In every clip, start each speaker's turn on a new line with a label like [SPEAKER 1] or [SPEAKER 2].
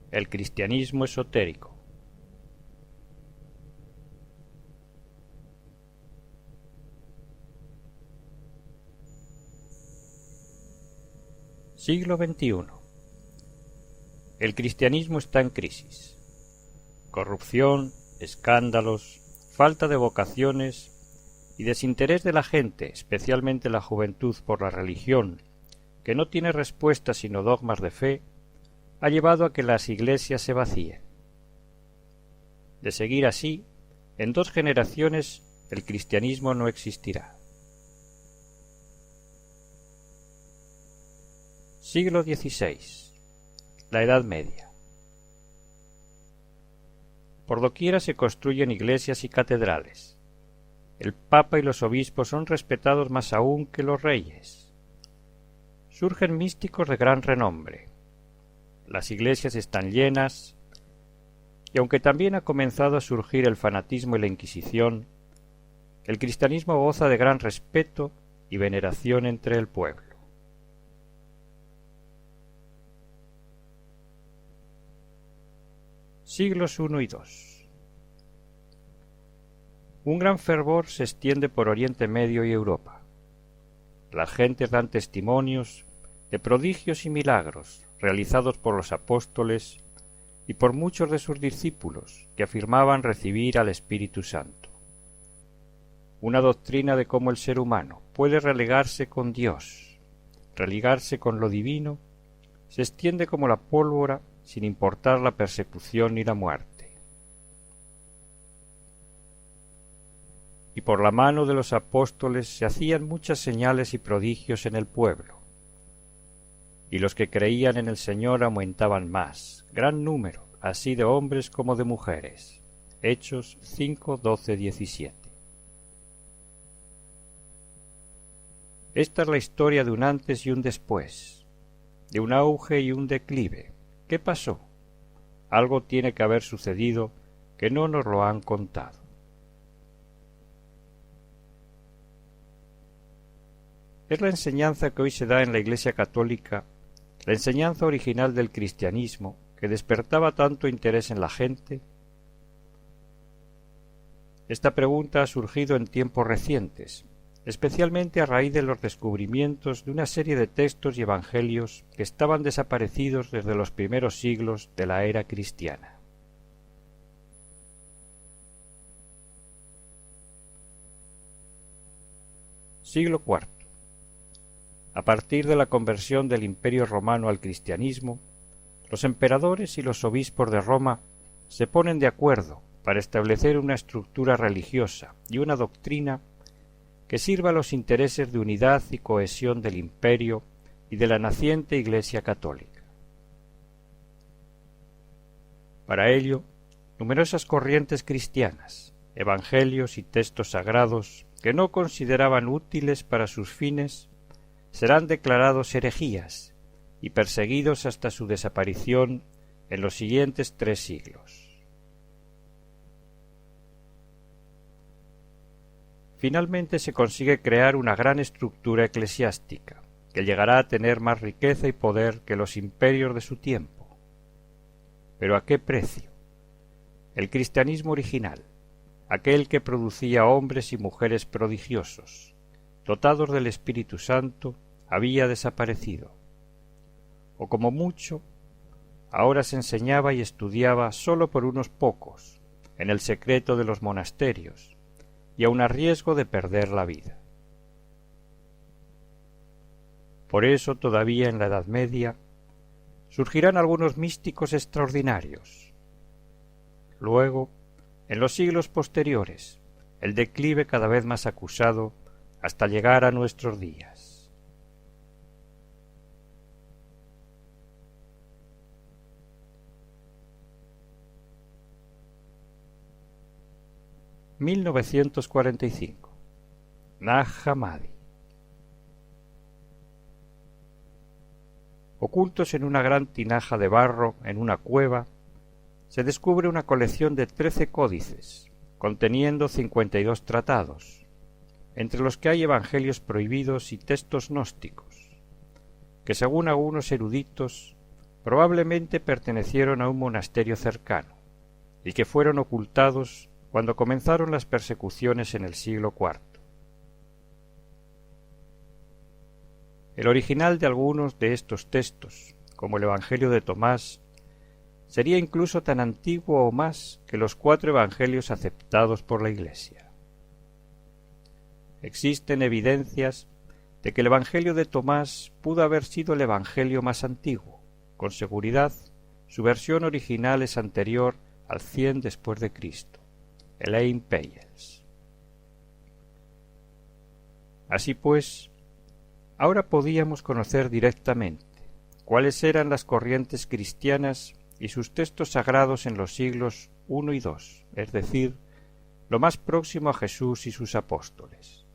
[SPEAKER 1] El cristianismo esotérico. Siglo XXI. El cristianismo está en crisis. Corrupción, escándalos, falta de vocaciones y desinterés de la gente, especialmente la juventud, por la religión, que no tiene respuesta sino dogmas de fe, ha llevado a que las iglesias se vacíen. De seguir así, en 2 generaciones el cristianismo no existirá. Siglo XVI. La Edad Media. Por doquiera se construyen iglesias y catedrales. El Papa y los obispos son respetados más aún que los reyes. Surgen místicos de gran renombre. Las iglesias están llenas, y aunque también ha comenzado a surgir el fanatismo y la Inquisición, el cristianismo goza de gran respeto y veneración entre el pueblo. Siglos I y II. Un gran fervor se extiende por Oriente Medio y Europa. Las gentes dan testimonios de prodigios y milagros realizados por los apóstoles y por muchos de sus discípulos que afirmaban recibir al Espíritu Santo. Una doctrina de cómo el ser humano puede religarse con Dios, religarse con lo divino, se extiende como la pólvora sin importar la persecución ni la muerte. Y por la mano de los apóstoles se hacían muchas señales y prodigios en el pueblo. Y los que creían en el Señor aumentaban más, gran número, así de hombres como de mujeres. Hechos 5, 12, 17. Esta es la historia de un antes y un después, de un auge y un declive. ¿Qué pasó? Algo tiene que haber sucedido que no nos lo han contado. Es la enseñanza que hoy se da en la Iglesia católica, la enseñanza original del cristianismo, que despertaba tanto interés en la gente. Esta pregunta ha surgido en tiempos recientes, especialmente a raíz de los descubrimientos de una serie de textos y evangelios que estaban desaparecidos desde los primeros siglos de la era cristiana. Siglo IV. A partir de la conversión del Imperio Romano al cristianismo, los emperadores y los obispos de Roma se ponen de acuerdo para establecer una estructura religiosa y una doctrina que sirva a los intereses de unidad y cohesión del imperio y de la naciente Iglesia católica. Para ello, numerosas corrientes cristianas, evangelios y textos sagrados que no consideraban útiles para sus fines serán declarados herejías y perseguidos hasta su desaparición en los siguientes 3 siglos. Finalmente se consigue crear una gran estructura eclesiástica, que llegará a tener más riqueza y poder que los imperios de su tiempo. ¿Pero a qué precio? El cristianismo original, aquel que producía hombres y mujeres prodigiosos, dotados del Espíritu Santo, había desaparecido. O como mucho, ahora se enseñaba y estudiaba sólo por unos pocos, en el secreto de los monasterios, y aun a riesgo de perder la vida. Por eso todavía en la Edad Media surgirán algunos místicos extraordinarios. Luego, en los siglos posteriores, el declive cada vez más acusado hasta llegar a nuestros días. (1945) Nag Hammadi. Ocultos en una gran tinaja de barro en una cueva, se descubre una colección de 13 códices, conteniendo 52 tratados, entre los que hay evangelios prohibidos y textos gnósticos, que según algunos eruditos probablemente pertenecieron a un monasterio cercano y que fueron ocultados cuando comenzaron las persecuciones en el siglo IV. El original de algunos de estos textos, como el Evangelio de Tomás, sería incluso tan antiguo o más que los 4 evangelios aceptados por la Iglesia. Existen evidencias de que el Evangelio de Tomás pudo haber sido el Evangelio más antiguo. Con seguridad, su versión original es anterior al 100 después de Cristo, Elaine Payels. Así pues, ahora podíamos conocer directamente cuáles eran las corrientes cristianas y sus textos sagrados en los siglos I y II, es decir, lo más próximo a Jesús y sus apóstoles.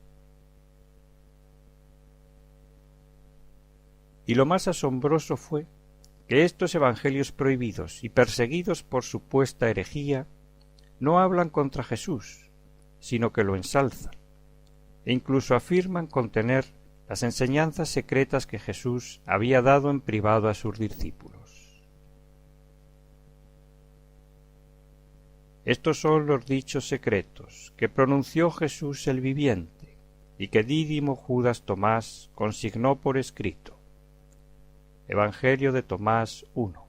[SPEAKER 1] Y lo más asombroso fue que estos evangelios prohibidos y perseguidos por supuesta herejía no hablan contra Jesús, sino que lo ensalzan, e incluso afirman contener las enseñanzas secretas que Jesús había dado en privado a sus discípulos. Estos son los dichos secretos que pronunció Jesús el viviente y que Dídimo Judas Tomás consignó por escrito. Evangelio de Tomás 1.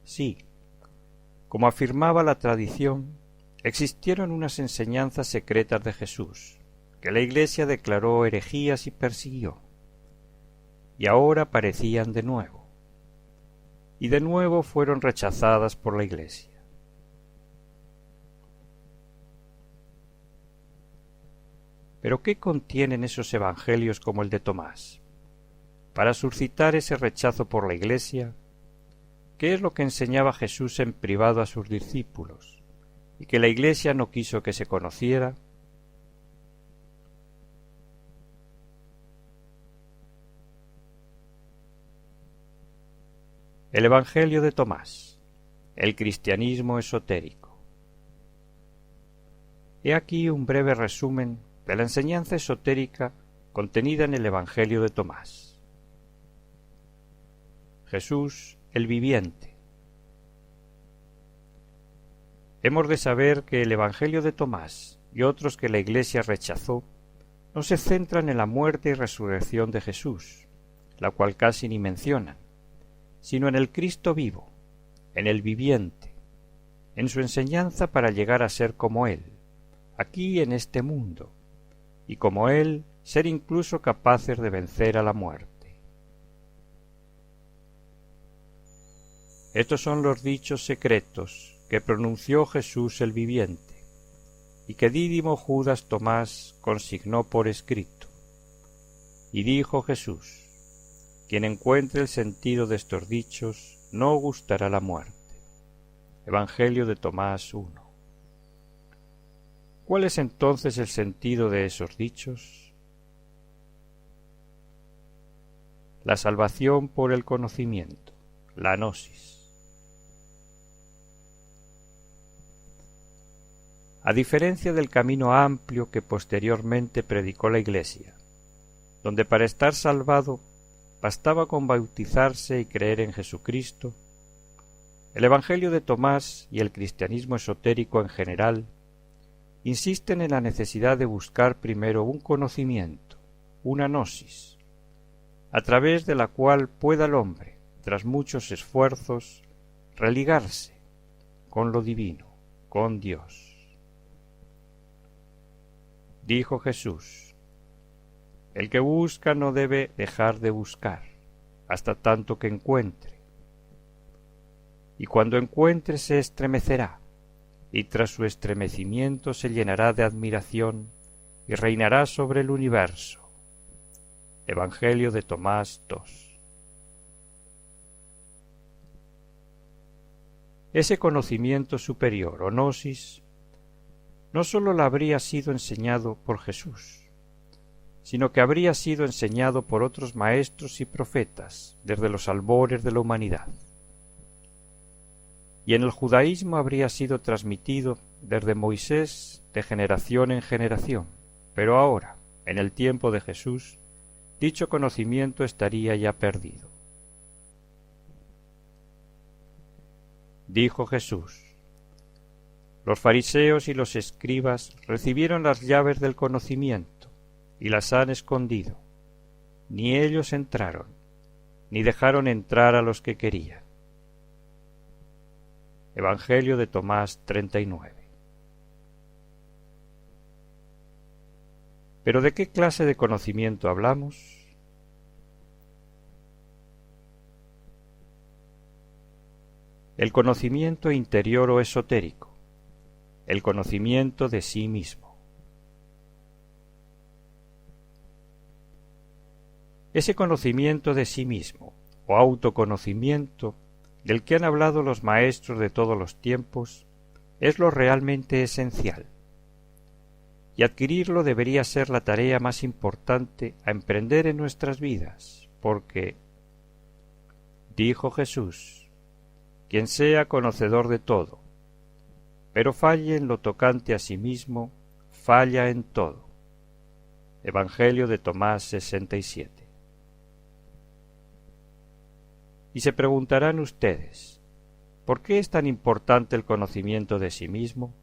[SPEAKER 1] Sí, como afirmaba la tradición, existieron unas enseñanzas secretas de Jesús, que la Iglesia declaró herejías y persiguió, y ahora aparecían de nuevo, y de nuevo fueron rechazadas por la Iglesia. ¿Pero qué contienen esos evangelios como el de Tomás? Para suscitar ese rechazo por la Iglesia, ¿qué es lo que enseñaba Jesús en privado a sus discípulos y que la Iglesia no quiso que se conociera? El Evangelio de Tomás, el cristianismo esotérico. He aquí un breve resumen de la enseñanza esotérica contenida en el Evangelio de Tomás. Jesús, el viviente. Hemos de saber que el Evangelio de Tomás y otros que la Iglesia rechazó no se centran en la muerte y resurrección de Jesús, la cual casi ni mencionan, sino en el Cristo vivo, en el viviente, en su enseñanza para llegar a ser como Él, aquí en este mundo, y como Él ser incluso capaces de vencer a la muerte. Estos son los dichos secretos que pronunció Jesús el viviente, y que Dídimo Judas Tomás consignó por escrito. Y dijo Jesús: quien encuentre el sentido de estos dichos no gustará la muerte. Evangelio de Tomás 1. ¿Cuál es entonces el sentido de esos dichos? La salvación por el conocimiento, la gnosis. A diferencia del camino amplio que posteriormente predicó la Iglesia, donde para estar salvado bastaba con bautizarse y creer en Jesucristo, el Evangelio de Tomás y el cristianismo esotérico en general insisten en la necesidad de buscar primero un conocimiento, una gnosis, a través de la cual pueda el hombre, tras muchos esfuerzos, religarse con lo divino, con Dios. Dijo Jesús: el que busca no debe dejar de buscar, hasta tanto que encuentre. Y cuando encuentre se estremecerá, y tras su estremecimiento se llenará de admiración y reinará sobre el universo. Evangelio de Tomás 2. Ese conocimiento superior o gnosis no sólo le habría sido enseñado por Jesús, sino que habría sido enseñado por otros maestros y profetas desde los albores de la humanidad. Y en el judaísmo habría sido transmitido desde Moisés de generación en generación, pero ahora, en el tiempo de Jesús, dicho conocimiento estaría ya perdido. Dijo Jesús: los fariseos y los escribas recibieron las llaves del conocimiento y las han escondido. Ni ellos entraron, ni dejaron entrar a los que querían. Evangelio de Tomás 39. ¿Pero de qué clase de conocimiento hablamos? El conocimiento interior o esotérico, el conocimiento de sí mismo. Ese conocimiento de sí mismo, o autoconocimiento, del que han hablado los maestros de todos los tiempos, es lo realmente esencial, y adquirirlo debería ser la tarea más importante a emprender en nuestras vidas, porque, dijo Jesús, quien sea conocedor de todo, pero falle en lo tocante a sí mismo, falla en todo. Evangelio de Tomás 67. Y se preguntarán ustedes, ¿por qué es tan importante el conocimiento de sí mismo?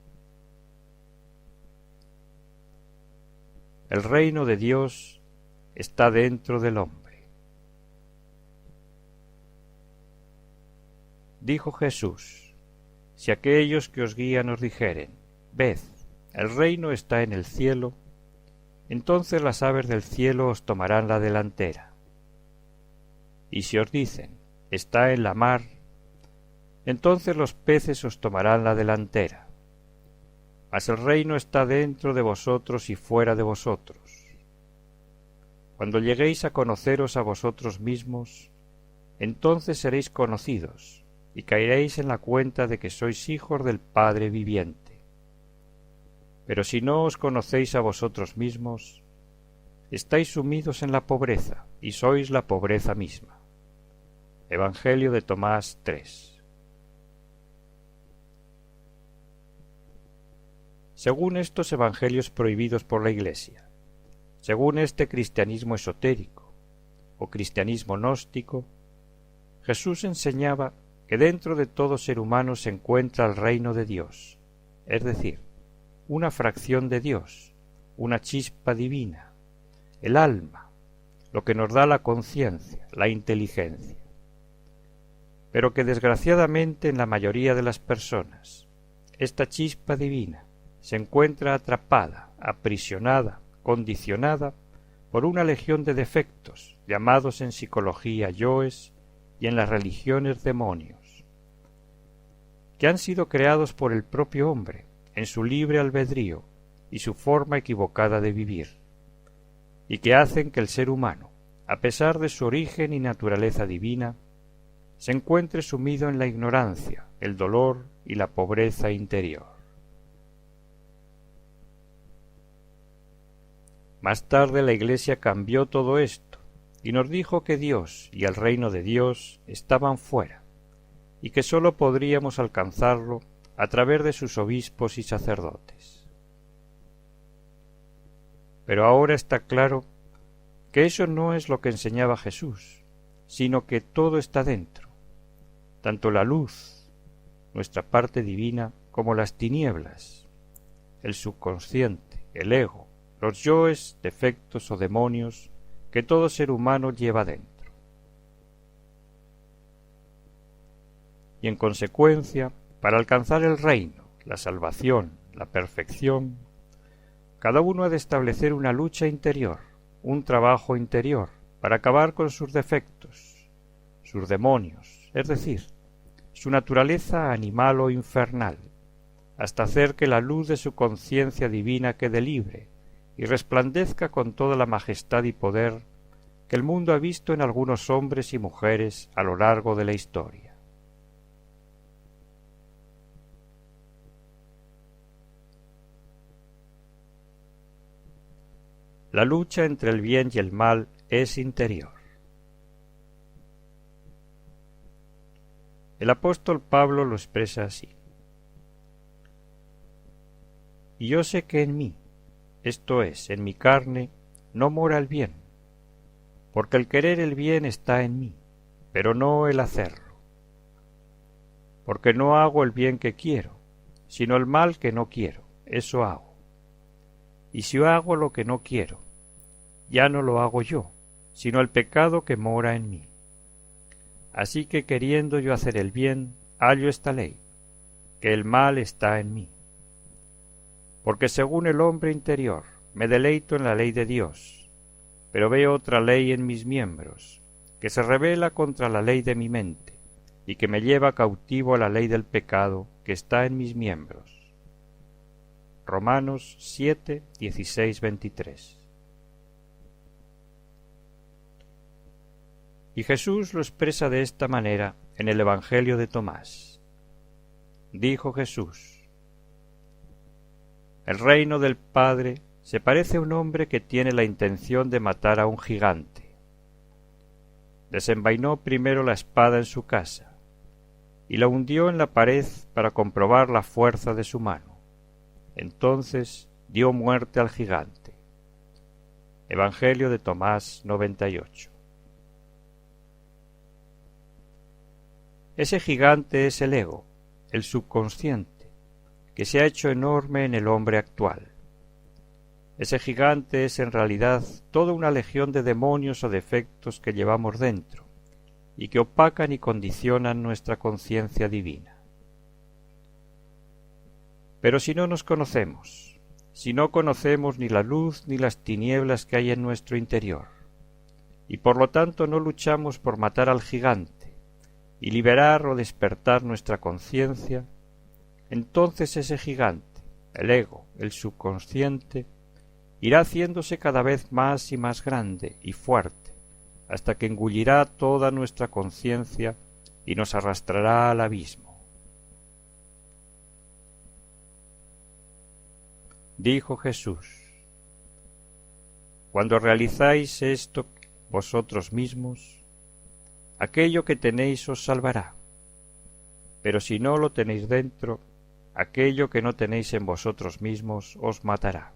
[SPEAKER 1] El reino de Dios está dentro del hombre. Dijo Jesús: si aquellos que os guían os dijeren, ved, el reino está en el cielo, entonces las aves del cielo os tomarán la delantera. Y si os dicen, está en la mar, entonces los peces os tomarán la delantera. Mas el reino está dentro de vosotros y fuera de vosotros. Cuando lleguéis a conoceros a vosotros mismos, entonces seréis conocidos, y caeréis en la cuenta de que sois hijos del Padre viviente. Pero si no os conocéis a vosotros mismos, estáis sumidos en la pobreza, y sois la pobreza misma. Evangelio de Tomás 3. Según estos evangelios prohibidos por la Iglesia, según este cristianismo esotérico o cristianismo gnóstico, Jesús enseñaba que dentro de todo ser humano se encuentra el reino de Dios, es decir, una fracción de Dios, una chispa divina, el alma, lo que nos da la conciencia, la inteligencia. Pero que desgraciadamente en la mayoría de las personas, esta chispa divina se encuentra atrapada, aprisionada, condicionada por una legión de defectos, llamados en psicología yoes y en las religiones demonios, que han sido creados por el propio hombre, en su libre albedrío y su forma equivocada de vivir, y que hacen que el ser humano, a pesar de su origen y naturaleza divina, se encuentre sumido en la ignorancia, el dolor y la pobreza interior. Más tarde la Iglesia cambió todo esto y nos dijo que Dios y el reino de Dios estaban fuera y que sólo podríamos alcanzarlo a través de sus obispos y sacerdotes. Pero ahora está claro que eso no es lo que enseñaba Jesús, sino que todo está dentro, tanto la luz, nuestra parte divina, como las tinieblas, el subconsciente, el ego, los yoes, defectos o demonios que todo ser humano lleva dentro. Y en consecuencia, para alcanzar el reino, la salvación, la perfección, cada uno ha de establecer una lucha interior, un trabajo interior, para acabar con sus defectos, sus demonios, es decir, su naturaleza animal o infernal, hasta hacer que la luz de su conciencia divina quede libre y resplandezca con toda la majestad y poder que el mundo ha visto en algunos hombres y mujeres a lo largo de la historia. La lucha entre el bien y el mal es interior. El apóstol Pablo lo expresa así: y yo sé que en mí, esto es, en mi carne, no mora el bien, porque el querer el bien está en mí, pero no el hacerlo. Porque no hago el bien que quiero, sino el mal que no quiero, eso hago. Y si hago lo que no quiero, ya no lo hago yo, sino el pecado que mora en mí. Así que queriendo yo hacer el bien, hallo esta ley, que el mal está en mí. Porque según el hombre interior, me deleito en la ley de Dios, pero veo otra ley en mis miembros, que se rebela contra la ley de mi mente, y que me lleva cautivo a la ley del pecado que está en mis miembros. Romanos 7, 16, 23. Y Jesús lo expresa de esta manera en el Evangelio de Tomás. Dijo Jesús: el reino del Padre se parece a un hombre que tiene la intención de matar a un gigante. Desenvainó primero la espada en su casa y la hundió en la pared para comprobar la fuerza de su mano. Entonces dio muerte al gigante. Evangelio de Tomás 98. Ese gigante es el ego, el subconsciente, que se ha hecho enorme en el hombre actual. Ese gigante es en realidad toda una legión de demonios o defectos que llevamos dentro y que opacan y condicionan nuestra conciencia divina. Pero si no nos conocemos, si no conocemos ni la luz ni las tinieblas que hay en nuestro interior, y por lo tanto no luchamos por matar al gigante y liberar o despertar nuestra conciencia, entonces ese gigante, el ego, el subconsciente, irá haciéndose cada vez más y más grande y fuerte, hasta que engullirá toda nuestra conciencia y nos arrastrará al abismo. Dijo Jesús: cuando realizáis esto vosotros mismos, aquello que tenéis os salvará, pero si no lo tenéis dentro, aquello que no tenéis en vosotros mismos os matará.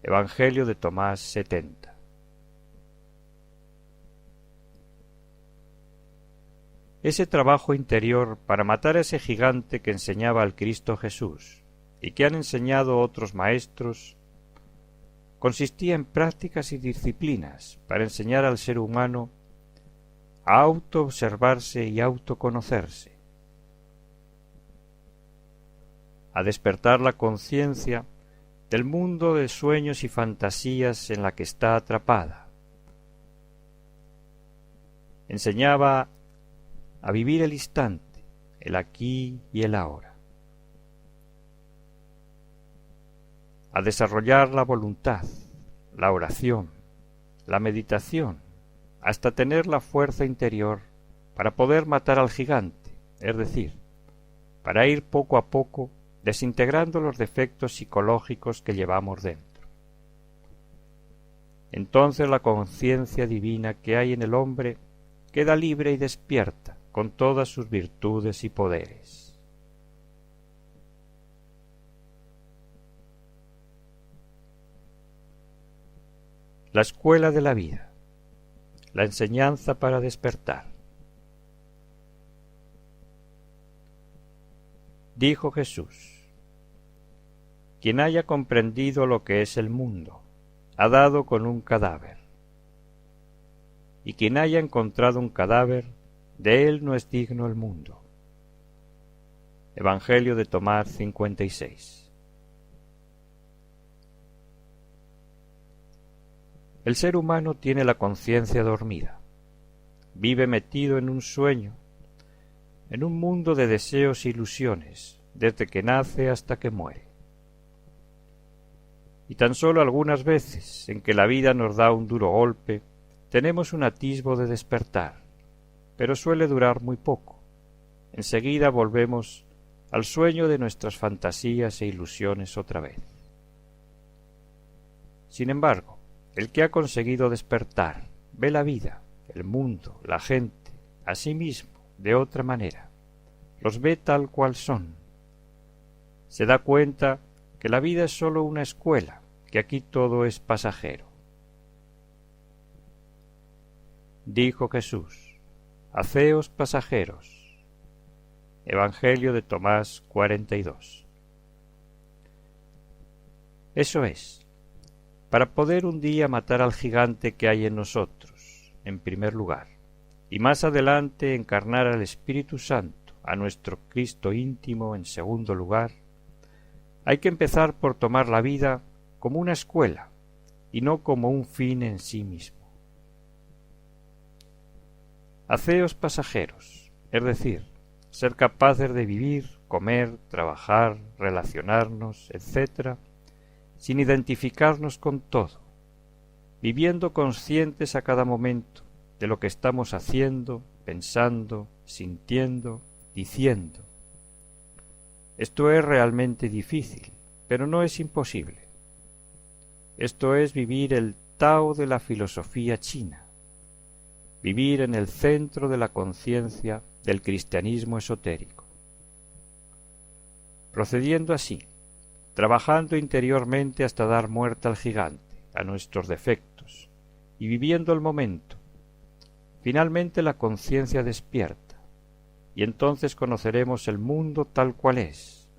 [SPEAKER 1] Evangelio de Tomás 70. Ese trabajo interior para matar a ese gigante que enseñaba al Cristo Jesús y que han enseñado otros maestros, consistía en prácticas y disciplinas para enseñar al ser humano a autoobservarse y autoconocerse, a despertar la conciencia del mundo de sueños y fantasías en la que está atrapada. Enseñaba a vivir el instante, el aquí y el ahora, a desarrollar la voluntad, la oración, la meditación, hasta tener la fuerza interior para poder matar al gigante, es decir, para ir poco a poco desintegrando los defectos psicológicos que llevamos dentro. Entonces la conciencia divina que hay en el hombre queda libre y despierta con todas sus virtudes y poderes. La escuela de la vida, la enseñanza para despertar. Dijo Jesús: quien haya comprendido lo que es el mundo, ha dado con un cadáver. Y quien haya encontrado un cadáver, de él no es digno el mundo. Evangelio de Tomás 56. El ser humano tiene la conciencia dormida. Vive metido en un sueño, en un mundo de deseos e ilusiones, desde que nace hasta que muere. Y tan solo algunas veces en que la vida nos da un duro golpe, tenemos un atisbo de despertar, pero suele durar muy poco. Enseguida volvemos al sueño de nuestras fantasías e ilusiones otra vez. Sin embargo, el que ha conseguido despertar ve la vida, el mundo, la gente, a sí mismo, de otra manera. Los ve tal cual son. Se da cuenta que la vida es sólo una escuela, que aquí todo es pasajero. Dijo Jesús: Haceos pasajeros. Evangelio de Tomás 42. Eso es, para poder un día matar al gigante que hay en nosotros, en primer lugar, y más adelante encarnar al Espíritu Santo, a nuestro Cristo íntimo, en segundo lugar, hay que empezar por tomar la vida como una escuela y no como un fin en sí mismo. Haceos pasajeros, es decir, ser capaces de vivir, comer, trabajar, relacionarnos, etc., sin identificarnos con todo, viviendo conscientes a cada momento de lo que estamos haciendo, pensando, sintiendo, diciendo. Esto es realmente difícil, pero no es imposible. Esto es vivir el Tao de la filosofía china, vivir en el centro de la conciencia del cristianismo esotérico. Procediendo así, trabajando interiormente hasta dar muerte al gigante, a nuestros defectos, y viviendo el momento, finalmente la conciencia despierta, y entonces conoceremos el mundo tal cual es,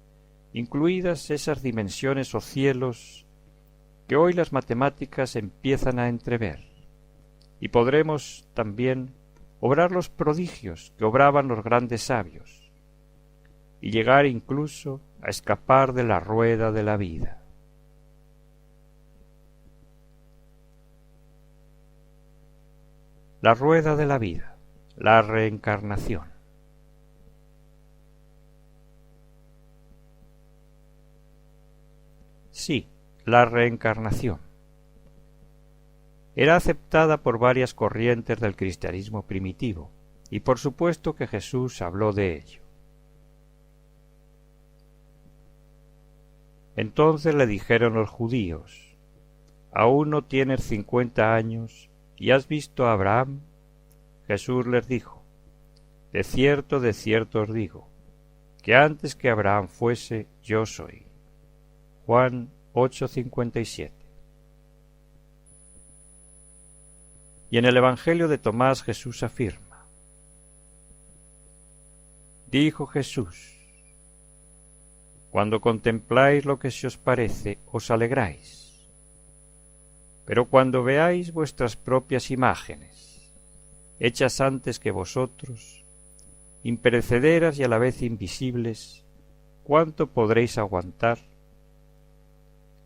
[SPEAKER 1] incluidas esas dimensiones o cielos que hoy las matemáticas empiezan a entrever, y podremos también obrar los prodigios que obraban los grandes sabios, y llegar incluso a escapar de la rueda de la vida. La rueda de la vida, la reencarnación. Sí, la reencarnación. Era aceptada por varias corrientes del cristianismo primitivo, y por supuesto que Jesús habló de ello. Entonces le dijeron los judíos: ¿Aún no tienes 50 años y has visto a Abraham? Jesús les dijo: de cierto os digo, que antes que Abraham fuese, yo soy. Juan 8:57. Y en el Evangelio de Tomás Jesús afirma: dijo Jesús: cuando contempláis lo que se os parece, os alegráis, pero cuando veáis vuestras propias imágenes, hechas antes que vosotros, imperecederas y a la vez invisibles, ¿cuánto podréis aguantar?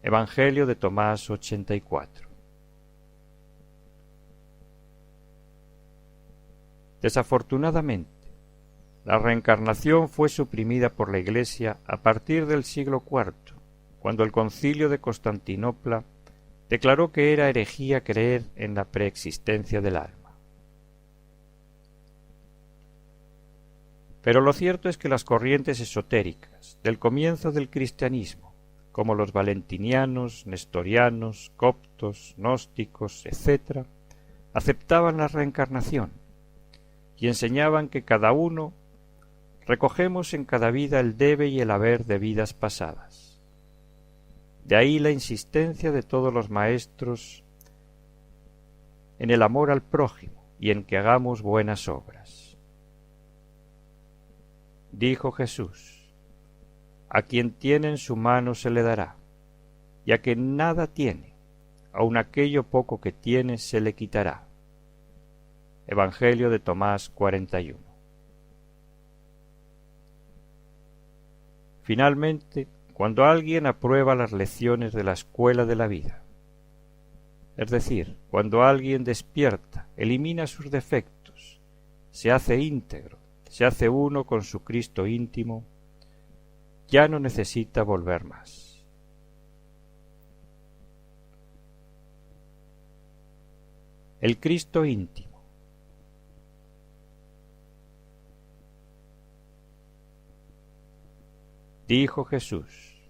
[SPEAKER 1] Evangelio de Tomás 84. Desafortunadamente, la reencarnación fue suprimida por la Iglesia a partir del siglo IV, cuando el Concilio de Constantinopla declaró que era herejía creer en la preexistencia del alma. Pero lo cierto es que las corrientes esotéricas del comienzo del cristianismo, como los valentinianos, nestorianos, coptos, gnósticos, etc., aceptaban la reencarnación y enseñaban que cada uno recogemos en cada vida el debe y el haber de vidas pasadas. De ahí la insistencia de todos los maestros en el amor al prójimo y en que hagamos buenas obras. Dijo Jesús: a quien tiene en su mano se le dará, y a quien nada tiene, aun aquello poco que tiene se le quitará. Evangelio de Tomás 41. Finalmente, cuando alguien aprueba las lecciones de la escuela de la vida, es decir, cuando alguien despierta, elimina sus defectos, se hace íntegro, se hace uno con su Cristo íntimo, ya no necesita volver más. El Cristo íntimo. Dijo Jesús: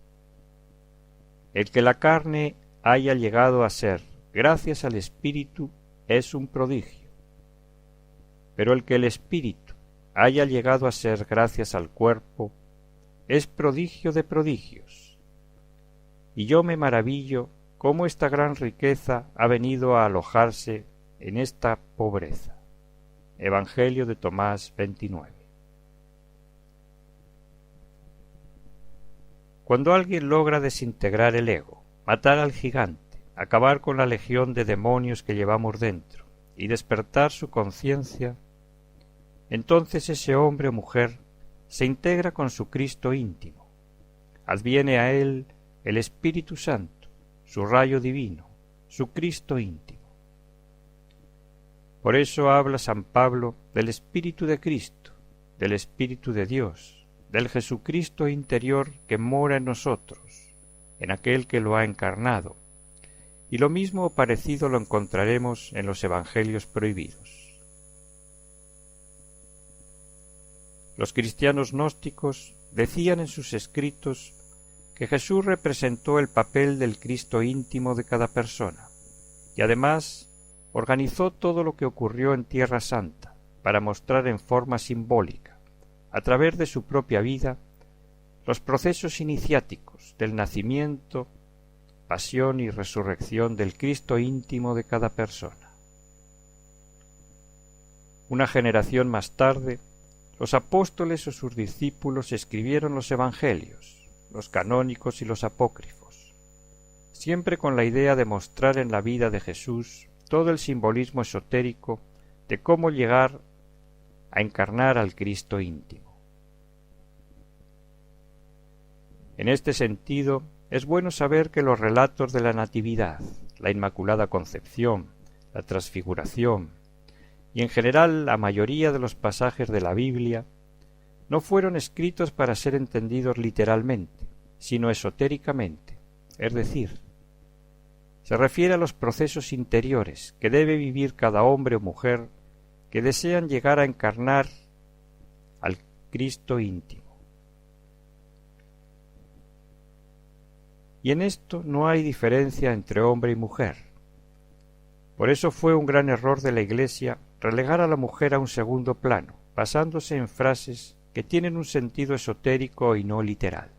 [SPEAKER 1] el que la carne haya llegado a ser gracias al Espíritu es un prodigio, pero el que el Espíritu haya llegado a ser gracias al cuerpo es prodigio de prodigios. Y yo me maravillo cómo esta gran riqueza ha venido a alojarse en esta pobreza. Evangelio de Tomás 29. Cuando alguien logra desintegrar el ego, matar al gigante, acabar con la legión de demonios que llevamos dentro y despertar su conciencia, entonces ese hombre o mujer se integra con su Cristo íntimo. Adviene a él el Espíritu Santo, su rayo divino, su Cristo íntimo. Por eso habla San Pablo del Espíritu de Cristo, del Espíritu de Dios, del Jesucristo interior que mora en nosotros, en aquel que lo ha encarnado, y lo mismo o parecido lo encontraremos en los Evangelios prohibidos. Los cristianos gnósticos decían en sus escritos que Jesús representó el papel del Cristo íntimo de cada persona, y además organizó todo lo que ocurrió en Tierra Santa para mostrar en forma simbólica, a través de su propia vida, los procesos iniciáticos del nacimiento, pasión y resurrección del Cristo íntimo de cada persona. Una generación más tarde, los apóstoles o sus discípulos escribieron los evangelios, los canónicos y los apócrifos, siempre con la idea de mostrar en la vida de Jesús todo el simbolismo esotérico de cómo llegar a encarnar al Cristo íntimo. En este sentido, es bueno saber que los relatos de la Natividad, la Inmaculada Concepción, la Transfiguración y en general la mayoría de los pasajes de la Biblia no fueron escritos para ser entendidos literalmente, sino esotéricamente, es decir, se refiere a los procesos interiores que debe vivir cada hombre o mujer que desean llegar a encarnar al Cristo íntimo. Y en esto no hay diferencia entre hombre y mujer. Por eso fue un gran error de la Iglesia relegar a la mujer a un segundo plano, basándose en frases que tienen un sentido esotérico y no literal.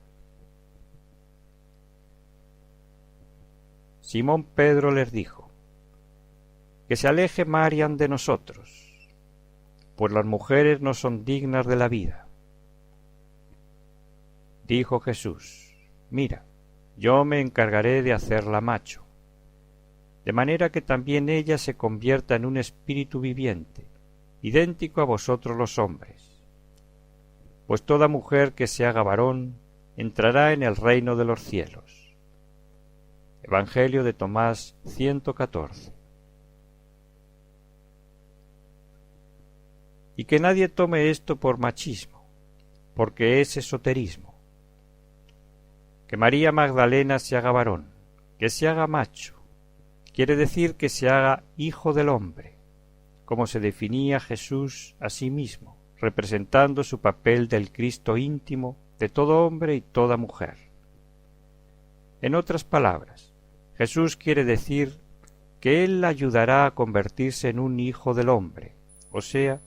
[SPEAKER 1] Simón Pedro les dijo: que se aleje Marian de nosotros, pues las mujeres no son dignas de la vida. Dijo Jesús: mira, yo me encargaré de hacerla macho, de manera que también ella se convierta en un espíritu viviente, idéntico a vosotros los hombres. Pues toda mujer que se haga varón entrará en el reino de los cielos. Evangelio de Tomás 114. Y que nadie tome esto por machismo, porque es esoterismo. Que María Magdalena se haga varón, que se haga macho, quiere decir que se haga hijo del hombre, como se definía Jesús a sí mismo, representando su papel del Cristo íntimo de todo hombre y toda mujer. En otras palabras, Jesús quiere decir que Él la ayudará a convertirse en un hijo del hombre, o sea,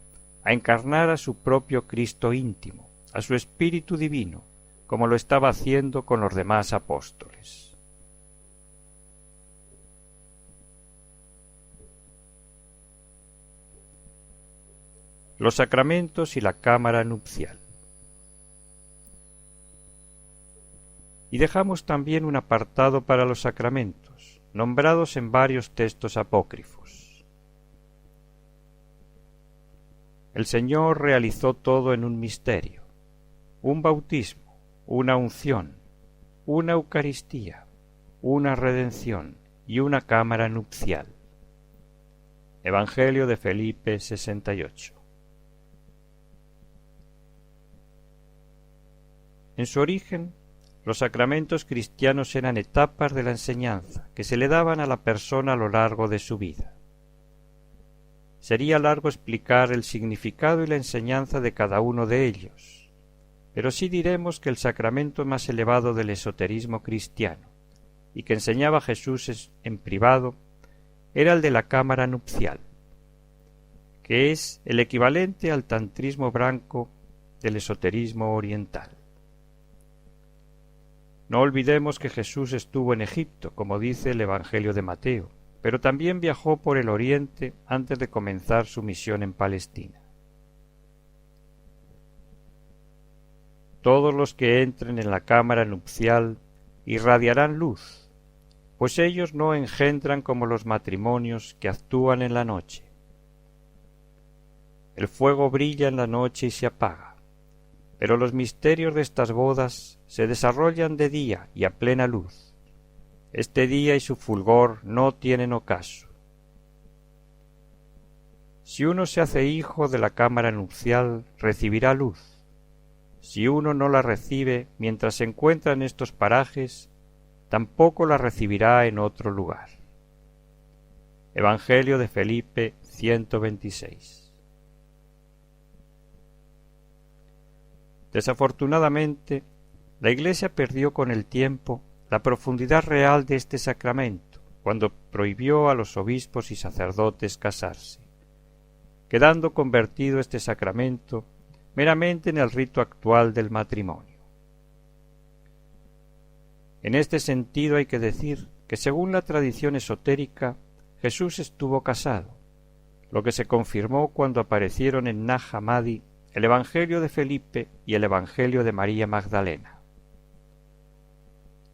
[SPEAKER 1] a encarnar a su propio Cristo íntimo, a su Espíritu divino, como lo estaba haciendo con los demás apóstoles. Los sacramentos y la cámara nupcial. Y dejamos también un apartado para los sacramentos, nombrados en varios textos apócrifos. El Señor realizó todo en un misterio, un bautismo, una unción, una Eucaristía, una redención y una cámara nupcial. Evangelio de Felipe 68. En su origen, los sacramentos cristianos eran etapas de la enseñanza que se le daban a la persona a lo largo de su vida. Sería largo explicar el significado y la enseñanza de cada uno de ellos, pero sí diremos que el sacramento más elevado del esoterismo cristiano, y que enseñaba Jesús en privado, era el de la cámara nupcial, que es el equivalente al tantrismo blanco del esoterismo oriental. No olvidemos que Jesús estuvo en Egipto, como dice el Evangelio de Mateo, pero también viajó por el Oriente antes de comenzar su misión en Palestina. Todos los que entren en la cámara nupcial irradiarán luz, pues ellos no engendran como los matrimonios que actúan en la noche. El fuego brilla en la noche y se apaga, pero los misterios de estas bodas se desarrollan de día y a plena luz. Este día y su fulgor no tienen ocaso. Si uno se hace hijo de la cámara nupcial, recibirá luz. Si uno no la recibe mientras se encuentra en estos parajes, tampoco la recibirá en otro lugar. Evangelio de Felipe 126. Desafortunadamente, la Iglesia perdió con el tiempo la profundidad real de este sacramento cuando prohibió a los obispos y sacerdotes casarse, quedando convertido este sacramento meramente en el rito actual del matrimonio. En este sentido hay que decir que según la tradición esotérica, Jesús estuvo casado, lo que se confirmó cuando aparecieron en Nag Hammadi el Evangelio de Felipe y el Evangelio de María Magdalena.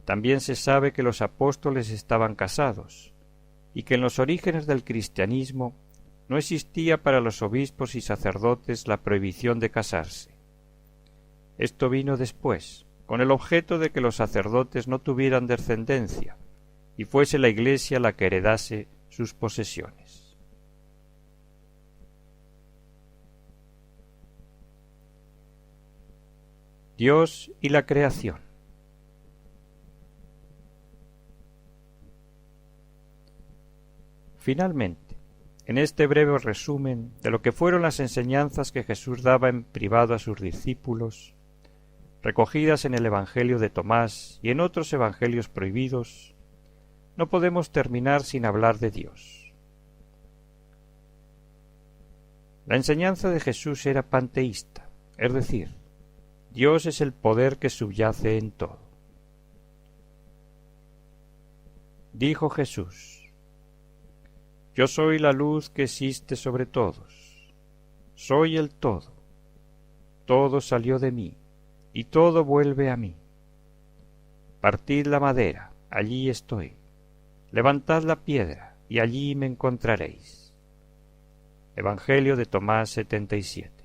[SPEAKER 1] También se sabe que los apóstoles estaban casados y que en los orígenes del cristianismo no existía para los obispos y sacerdotes la prohibición de casarse. Esto vino después, con el objeto de que los sacerdotes no tuvieran descendencia y fuese la Iglesia la que heredase sus posesiones. Dios y la creación. Finalmente, en este breve resumen de lo que fueron las enseñanzas que Jesús daba en privado a sus discípulos, recogidas en el Evangelio de Tomás y en otros evangelios prohibidos, no podemos terminar sin hablar de Dios. La enseñanza de Jesús era panteísta, es decir, Dios es el poder que subyace en todo. Dijo Jesús: Yo soy la luz que existe sobre todos. Soy el todo. Todo salió de mí, y todo vuelve a mí. Partid la madera, allí estoy. Levantad la piedra, y allí me encontraréis. Evangelio de Tomás 77.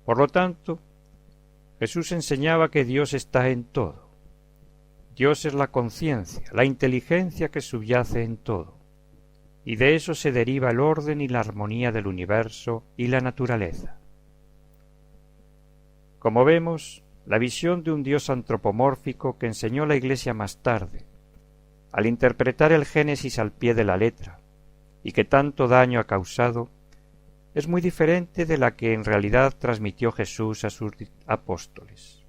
[SPEAKER 1] Por lo tanto, Jesús enseñaba que Dios está en todo. Dios es la conciencia, la inteligencia que subyace en todo, y de eso se deriva el orden y la armonía del universo y la naturaleza. Como vemos, la visión de un Dios antropomórfico que enseñó la Iglesia más tarde, al interpretar el Génesis al pie de la letra, y que tanto daño ha causado, es muy diferente de la que en realidad transmitió Jesús a sus apóstoles.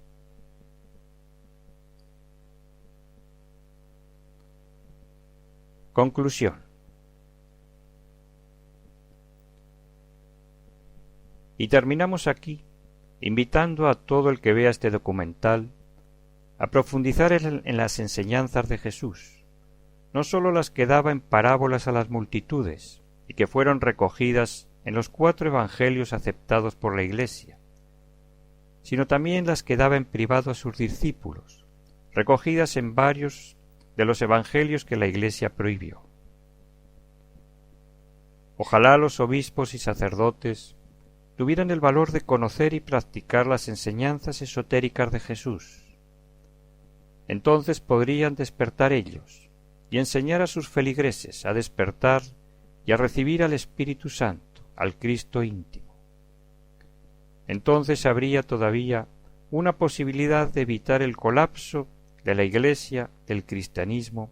[SPEAKER 1] Conclusión. Y terminamos aquí, invitando a todo el que vea este documental a profundizar en las enseñanzas de Jesús, no sólo las que daba en parábolas a las multitudes y que fueron recogidas en los 4 evangelios aceptados por la Iglesia, sino también las que daba en privado a sus discípulos, recogidas en varios de los evangelios que la Iglesia prohibió. Ojalá los obispos y sacerdotes tuvieran el valor de conocer y practicar las enseñanzas esotéricas de Jesús. Entonces podrían despertar ellos y enseñar a sus feligreses a despertar y a recibir al Espíritu Santo, al Cristo íntimo. Entonces habría todavía una posibilidad de evitar el colapso de la Iglesia, del cristianismo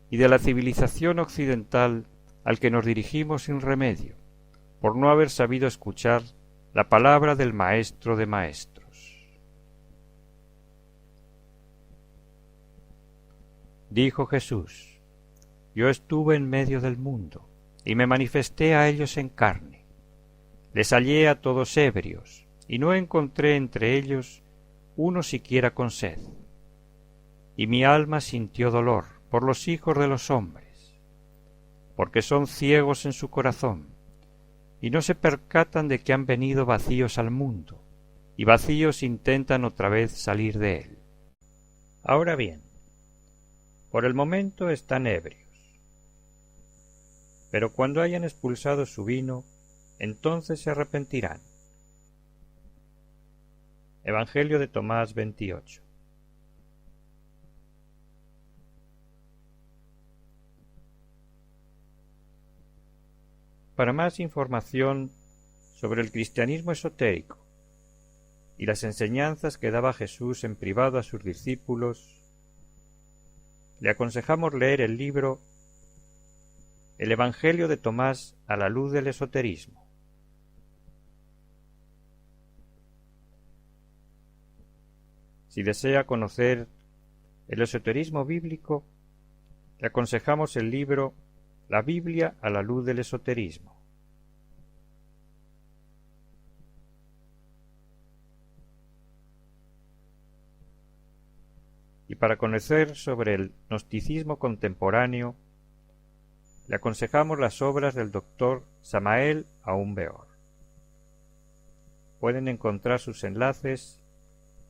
[SPEAKER 1] y de la civilización occidental al que nos dirigimos sin remedio, por no haber sabido escuchar la palabra del Maestro de Maestros. Dijo Jesús: Yo estuve en medio del mundo, y me manifesté a ellos en carne. Les hallé a todos ebrios, y no encontré entre ellos uno siquiera con sed. Y mi alma sintió dolor, por los hijos de los hombres, porque son ciegos en su corazón, y no se percatan de que han venido vacíos al mundo, y vacíos intentan otra vez salir de él. Ahora bien, por el momento están ebrios, pero cuando hayan expulsado su vino, entonces se arrepentirán. Evangelio de Tomás 28. Para más información sobre el cristianismo esotérico y las enseñanzas que daba Jesús en privado a sus discípulos, le aconsejamos leer el libro El Evangelio de Tomás a la luz del esoterismo. Si desea conocer el esoterismo bíblico, le aconsejamos el libro La Biblia a la luz del esoterismo. Y para conocer sobre el gnosticismo contemporáneo, le aconsejamos las obras del doctor Samael Aún-Weor. Pueden encontrar sus enlaces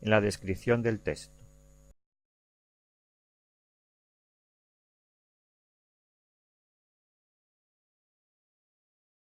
[SPEAKER 1] en la descripción del texto.